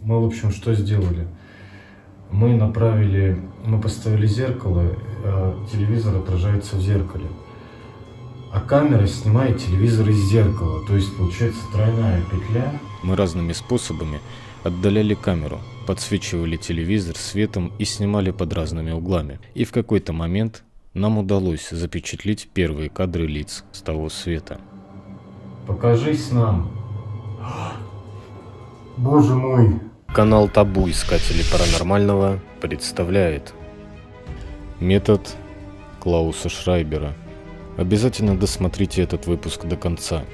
Мы, в общем, что сделали? Мы поставили зеркало, телевизор отражается в зеркале. А камера снимает телевизор из зеркала, то есть получается тройная петля. Мы разными способами отдаляли камеру, подсвечивали телевизор светом и снимали под разными углами. И в какой-то момент нам удалось запечатлеть первые кадры лиц с того света. Покажись нам. Боже мой! Канал Табу Искатели Паранормального представляет метод Клауса Шрайбера. Обязательно досмотрите этот выпуск до конца.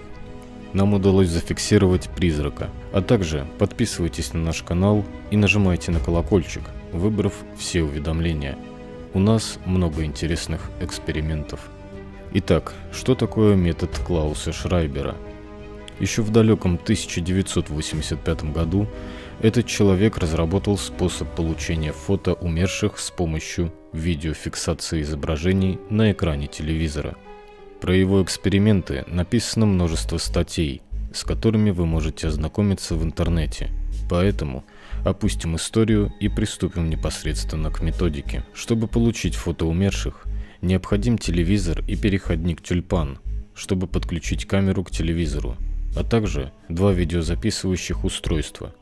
Нам удалось зафиксировать призрака. А также подписывайтесь на наш канал и нажимайте на колокольчик, выбрав все уведомления. У нас много интересных экспериментов. Итак, что такое метод Клауса Шрайбера? Еще в далеком 1985 году этот человек разработал способ получения фото умерших с помощью видеофиксации изображений на экране телевизора. Про его эксперименты написано множество статей, с которыми вы можете ознакомиться в интернете. Поэтому опустим историю и приступим непосредственно к методике. Чтобы получить фото умерших, необходим телевизор и переходник тюльпан, чтобы подключить камеру к телевизору, а также два видеозаписывающих устройства,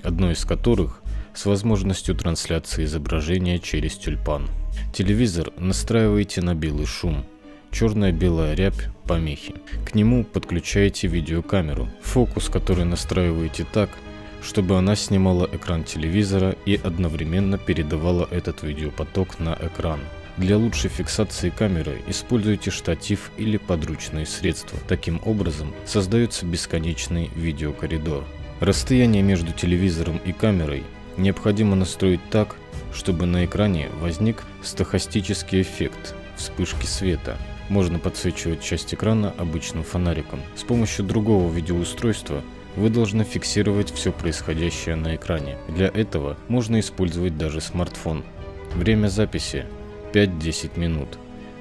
одно из которых с возможностью трансляции изображения через тюльпан. Телевизор настраиваете на белый шум, черная-белая рябь, помехи. К нему подключаете видеокамеру, фокус который настраиваете так, чтобы она снимала экран телевизора и одновременно передавала этот видеопоток на экран. Для лучшей фиксации камеры используйте штатив или подручные средства. Таким образом создается бесконечный видеокоридор. Расстояние между телевизором и камерой необходимо настроить так, чтобы на экране возник стохастический эффект вспышки света. Можно подсвечивать часть экрана обычным фонариком. С помощью другого видеоустройства вы должны фиксировать все происходящее на экране. Для этого можно использовать даже смартфон. Время записи 5-10 минут.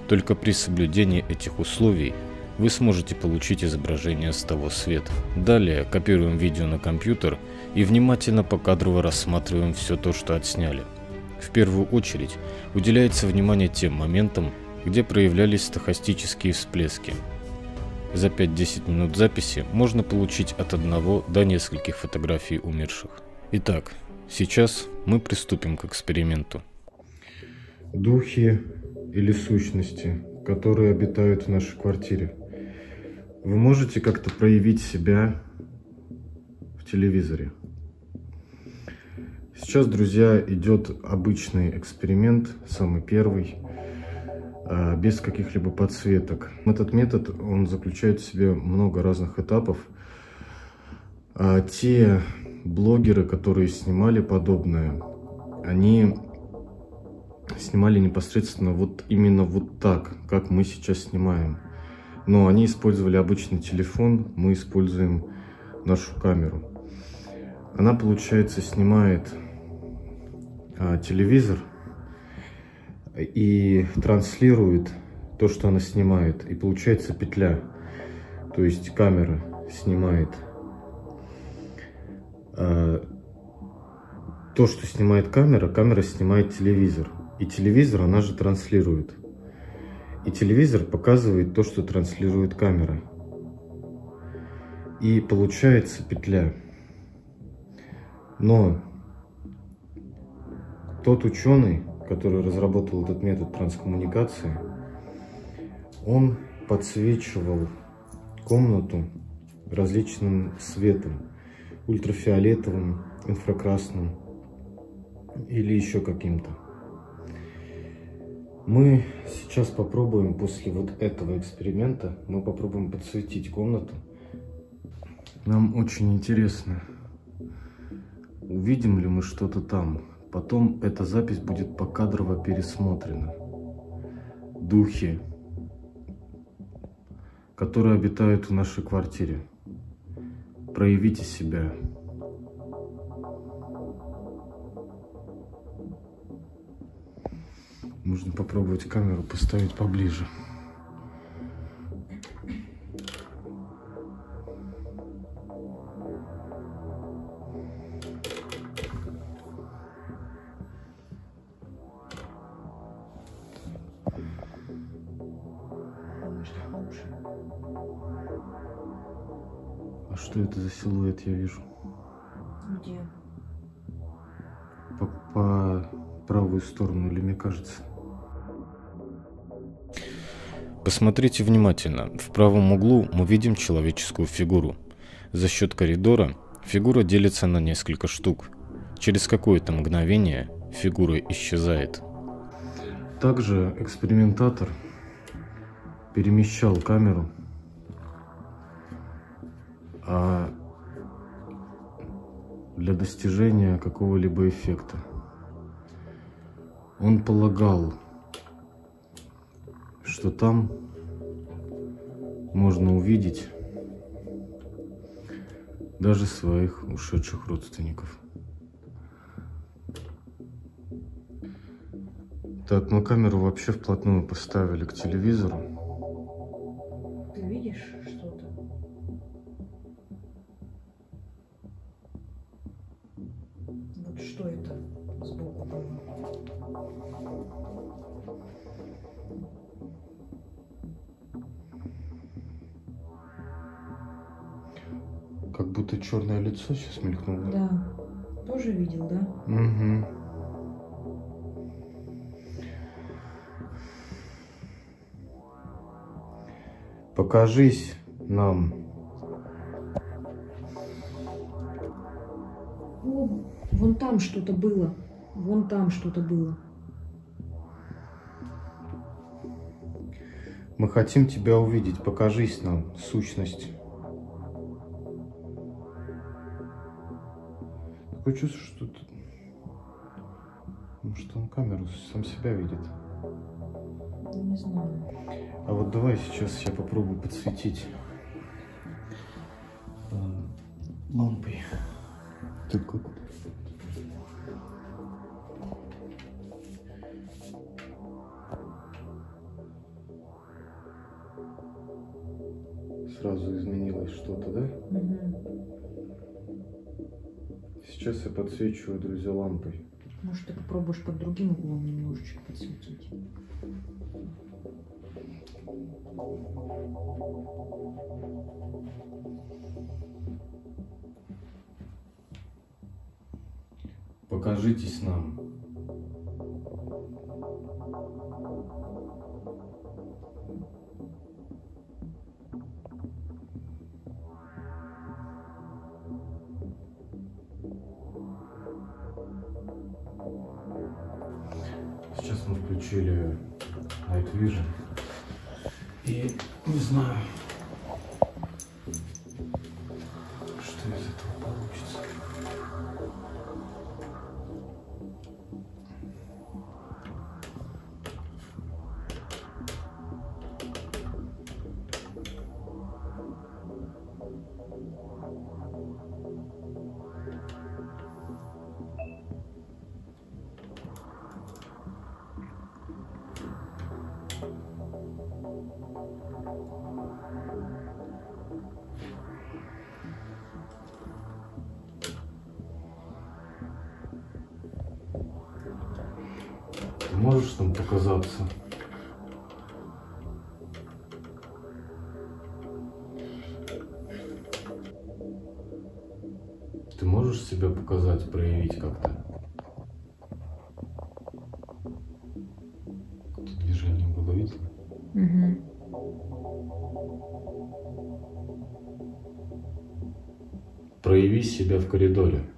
Только при соблюдении этих условий вы сможете получить изображение с того света. Далее копируем видео на компьютер и внимательно покадрово рассматриваем все то, что отсняли. В первую очередь уделяется внимание тем моментам, где проявлялись стохастические всплески. За 5-10 минут записи можно получить от одного до нескольких фотографий умерших. Итак, сейчас мы приступим к эксперименту. Духи или сущности, которые обитают в нашей квартире. Вы можете как-то проявить себя в телевизоре? Сейчас, друзья, идет обычный эксперимент, самый первый, без каких-либо подсветок. Этот метод, он заключает в себе много разных этапов. Те блогеры, которые снимали подобное, они снимали непосредственно вот именно вот так, как мы сейчас снимаем. Но они использовали обычный телефон, мы используем нашу камеру. Она, получается, снимает телевизор и транслирует то, что она снимает. И получается петля. То есть камера снимает то, что снимает камера, камера снимает телевизор. И телевизор она же транслирует. И телевизор показывает то, что транслирует камера. И получается петля. Но тот ученый, который разработал этот метод транскоммуникации, он подсвечивал комнату различным светом. Ультрафиолетовым, инфракрасным или еще каким-то. Мы сейчас попробуем, после вот этого эксперимента, мы попробуем подсветить комнату. Нам очень интересно, увидим ли мы что-то там. Потом эта запись будет покадрово пересмотрена. Духи, которые обитают в нашей квартире. Проявите себя. Нужно попробовать камеру поставить поближе. А что это за силуэт я вижу? Где? По правую сторону, или мне кажется? Посмотрите внимательно. В правом углу мы видим человеческую фигуру. За счет коридора фигура делится на несколько штук. Через какое-то мгновение фигура исчезает. Также экспериментатор перемещал камеру, для достижения какого-либо эффекта. Он полагал, что там можно увидеть даже своих ушедших родственников. Так, мы камеру вообще вплотную поставили к телевизору. Ты видишь что-то? Вот что это сбоку было? Как будто черное лицо сейчас мелькнуло. Да. Тоже видел, да? Угу. Покажись нам. О, вон там что-то было. Вон там что-то было. Мы хотим тебя увидеть. Покажись нам, сущность. Такое чувство, что тут... Может, он камеру сам себя видит. Не знаю. А вот давай сейчас я попробую подсветить лампой. Так как... Сразу изменилось что-то, да? Угу. Сейчас я подсвечиваю, друзья, лампой. Может, ты попробуешь под другим углом немножечко подсветить. Покажитесь нам. Сейчас мы включили Night Vision. И не знаю, что из этого получится. Ты можешь там показаться? Ты можешь себя показать, проявить как-то? Это движение было видно? Угу. Прояви себя в коридоре.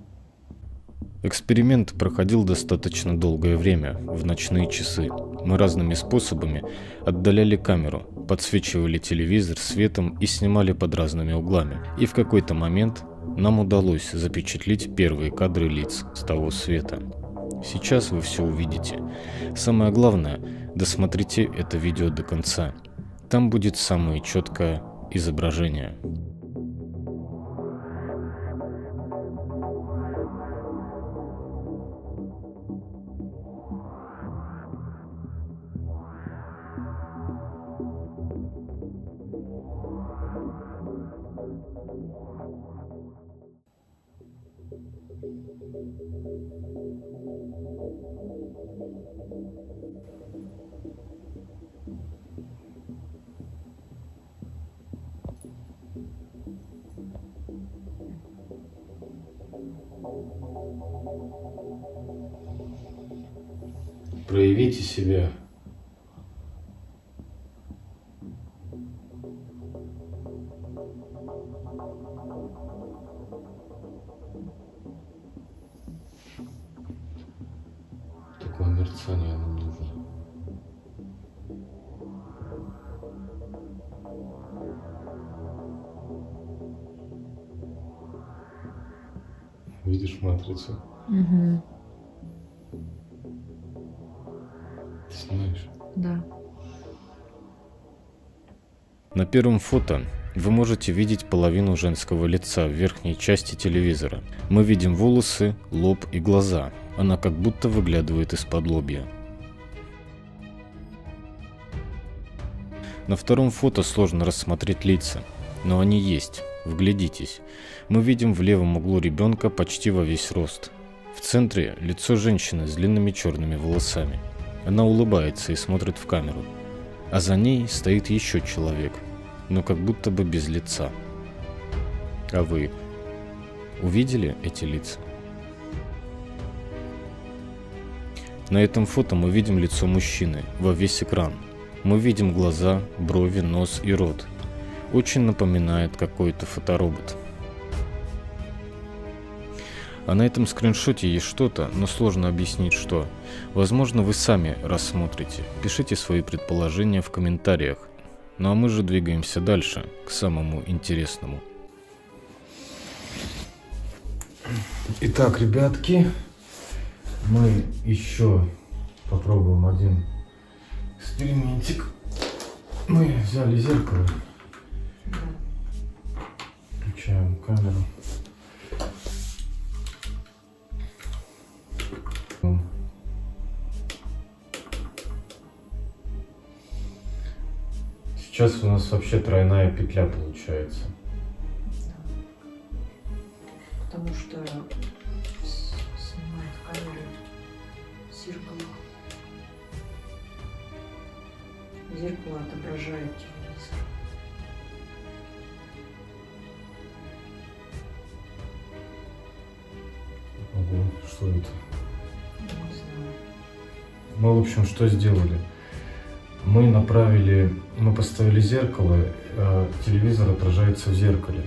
Эксперимент проходил достаточно долгое время, в ночные часы. Мы разными способами отдаляли камеру, подсвечивали телевизор светом и снимали под разными углами. И в какой-то момент нам удалось запечатлеть первые кадры лиц с того света. Сейчас вы все увидите. Самое главное, досмотрите это видео до конца. Там будет самое четкое изображение. Проявите себя. Такое мерцание нам нужно. Видишь матрицу? Угу. Ты снимаешь? Да. На первом фото вы можете видеть половину женского лица в верхней части телевизора. Мы видим волосы, лоб и глаза. Она как будто выглядывает из-под лобья. На втором фото сложно рассмотреть лица, но они есть. Вглядитесь. Мы видим в левом углу ребенка почти во весь рост. В центре лицо женщины с длинными черными волосами. Она улыбается и смотрит в камеру. А за ней стоит еще человек, но как будто бы без лица. А вы увидели эти лица? На этом фото мы видим лицо мужчины во весь экран. Мы видим глаза, брови, нос и рот. Очень напоминает какой-то фоторобот. А на этом скриншоте есть что-то, но сложно объяснить что. Возможно, вы сами рассмотрите. Пишите свои предположения в комментариях. Ну а мы же двигаемся дальше, к самому интересному. Итак, ребятки, мы еще попробуем один экспериментик. Мы взяли зеркало. Включаем камеру. Сейчас у нас вообще тройная петля получается. Потому что снимает камеру зеркало. Зеркало отображает телевизор. Ого, что это? Не знаю. Мы, в общем, что сделали? Мы поставили зеркало, а телевизор отражается в зеркале.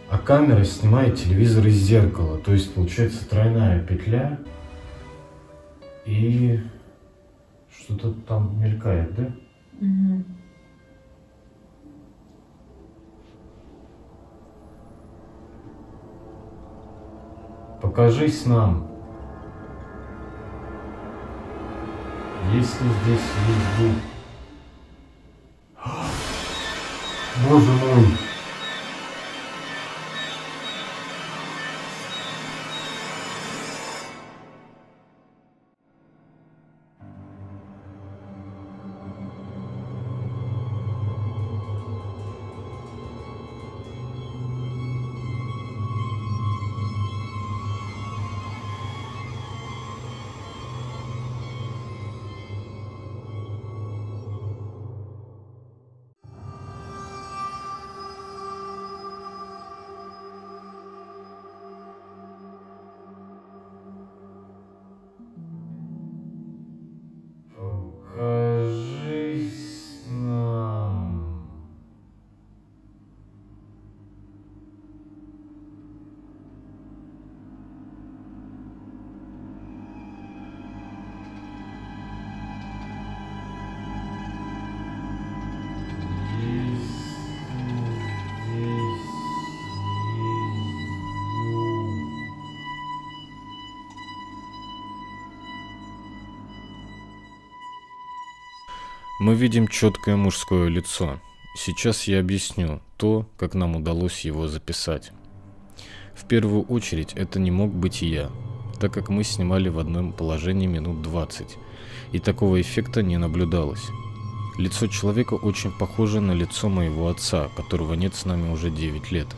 А камера снимает телевизор из зеркала. То есть получается тройная петля. И что-то там мелькает, да? Угу. Покажись нам. Если здесь есть дух. Боже мой. Покажись нам. Мы видим четкое мужское лицо. Сейчас я объясню то, как нам удалось его записать. В первую очередь это не мог быть я, так как мы снимали в одном положении минут 20, и такого эффекта не наблюдалось. Лицо человека очень похоже на лицо моего отца, которого нет с нами уже 9 лет.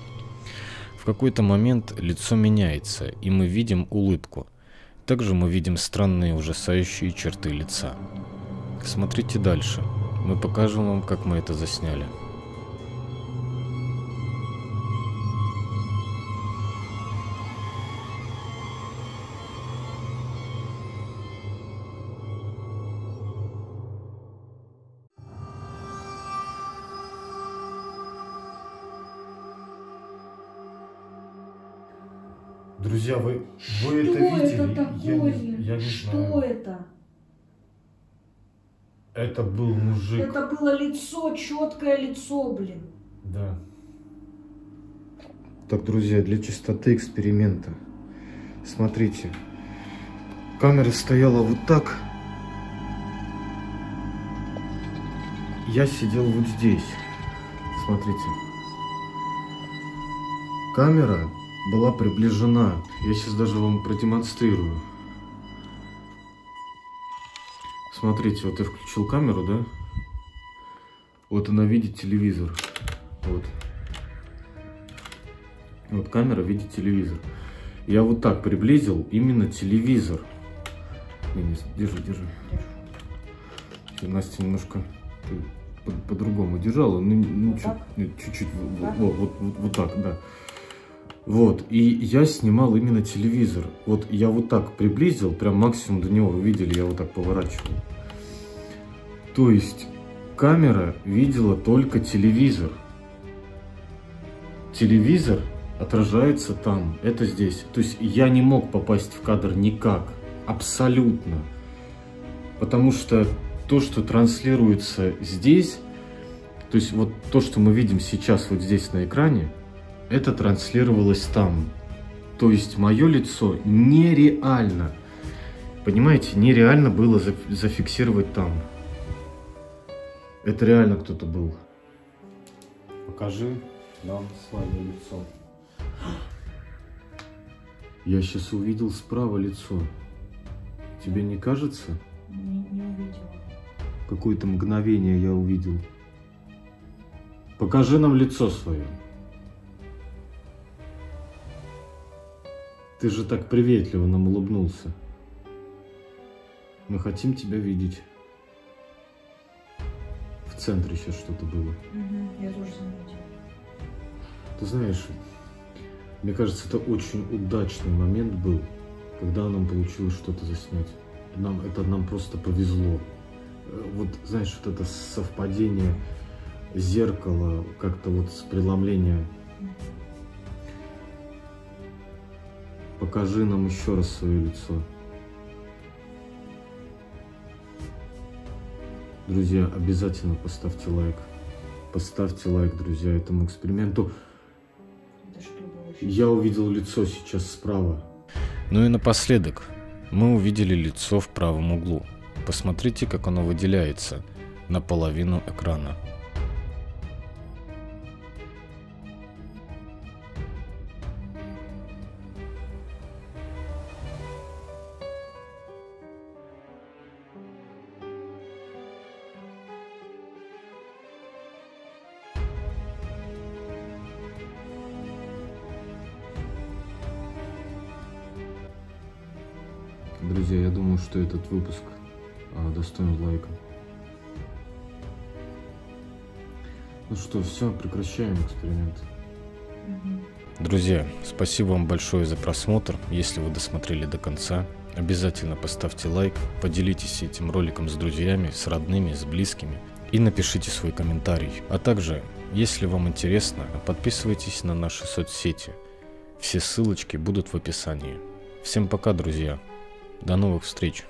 В какой-то момент лицо меняется, и мы видим улыбку. Также мы видим странные ужасающие черты лица. Смотрите дальше. Мы покажем вам, как мы это засняли. Друзья, вы Что это видели? это такое? Я не Что знаю. это? Это был мужик. Это было лицо, четкое лицо, блин. Да. Так, друзья, для чистоты эксперимента. Смотрите. Камера стояла вот так. Я сидел вот здесь. Смотрите. Камера была приближена. Я сейчас даже вам продемонстрирую. Смотрите, вот я включил камеру, да? Вот она видит телевизор. Вот. Вот камера видит телевизор. Я вот так приблизил именно телевизор. Держи. Настя немножко по-другому держала. Ну, чуть-чуть. Вот так, да. Вот. И я снимал именно телевизор. Вот я вот так приблизил, прям максимум до него. Вы видели, я вот так поворачивал. То есть камера видела только телевизор. Телевизор отражается там, это здесь. То есть я не мог попасть в кадр никак, абсолютно. Потому что то, что транслируется здесь, то есть вот то, что мы видим сейчас вот здесь на экране, это транслировалось там. То есть мое лицо нереально, понимаете, нереально было зафиксировать там. Это реально кто-то был. Покажи нам свое лицо. Я сейчас увидел справа лицо. Тебе не кажется? Не увидела. Какое-то мгновение я увидел. Покажи нам лицо свое. Ты же так приветливо нам улыбнулся. Мы хотим тебя видеть. В центре сейчас что-то было. Я тоже заметила. Ты знаешь, мне кажется, это очень удачный момент был, когда нам получилось что-то заснять. Нам просто повезло. Вот, знаешь, вот это совпадение зеркала, как-то вот с преломлением. Покажи нам еще раз свое лицо. Друзья, обязательно поставьте лайк. Поставьте лайк, друзья, этому эксперименту. Я увидел лицо сейчас справа. Ну и напоследок, мы увидели лицо в правом углу. Посмотрите, как оно выделяется на половину экрана. Друзья, я думаю, что этот выпуск достоин лайка. Ну что, все, прекращаем эксперимент. Друзья, спасибо вам большое за просмотр. Если вы досмотрели до конца, обязательно поставьте лайк, поделитесь этим роликом с друзьями, с родными, с близкими и напишите свой комментарий. А также, если вам интересно, подписывайтесь на наши соцсети. Все ссылочки будут в описании. Всем пока, друзья. До новых встреч!